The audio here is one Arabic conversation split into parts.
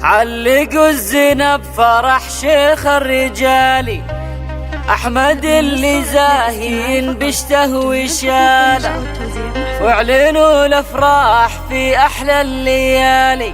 علقوا الزنا بفرح شيخ الرجالي أحمد اللي زاهين بشته وشاله، واعلنوا الأفراح في أحلى الليالي،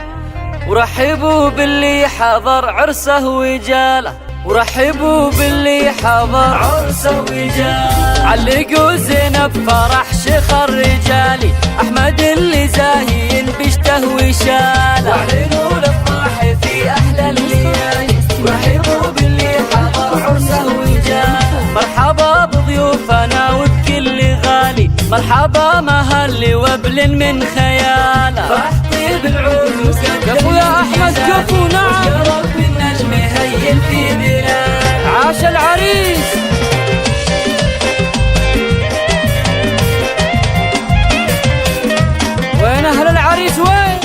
ورحبوا باللي حضر عرسه وجاله، ورحبوا باللي حضر عرسه وجاله. علقوا الزنا بفرح شيخ الرجالي أحمد اللي زاهين بشته وشاله، واعلنوا الأفراح في أحلى الليالي، ورحبوا باللي حضر عرسه وجاله. مرحبا بضيوفنا وبكل غالي، مرحبا مهل وبل من خياله، فرح طيب العود كفو يا أحمد كفو. نعم وشرف النجم هين في بلاد. عاش العريس. وين أهل العريس وين؟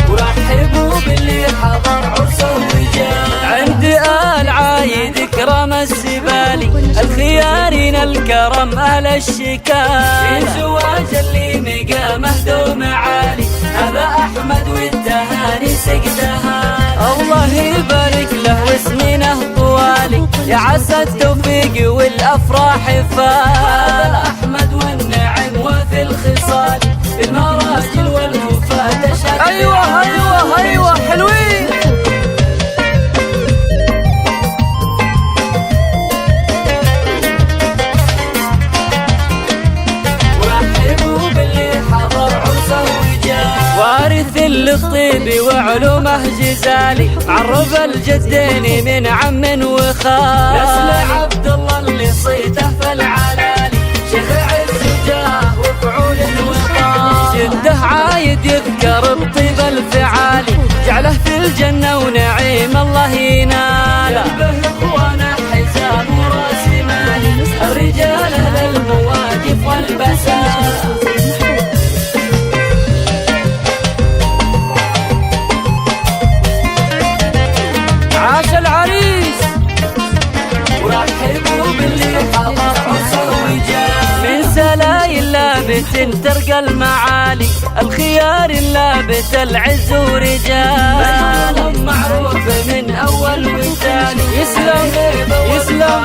ورحبوا باللي حضر عرسه وجاله. عند آل عايد كرم السبالي، الخيارين الكرم أهل الشكال، في زواج اللي مقامه دوم عالي، هذا أحمد والتهاني سقدها. الله يبارك له وسنينه طوالي، يا عسى التوفيق والأفراح فال. هذا أحمد والنعم وفي الخصال، المراجل والوفاة تشهد. أيوة أيوة أيوة حلوين. ورحبوا باللي حضر عرسه وجاله، وارث للطيب وعلومه جزالي، عرب الجدين من عم وخال، نسل عبد الله اللي صيته في العلالي، شيخ عز وجاه وفعول وقال، جده عايد يذكر بطيب الفعالي، جعله في الجنة ونعيم الله يناله. ينبه اخوانه حزام وراس مالي، الرجال اهل المواقف والبسالة. عاش العريس. ورحبوا باللي حضر عرسه وجاله، من سلايل لابت ترقى المعالي، الخيار اللابت العز ورجال، معروف من اول والثاني. يسلم يسلم.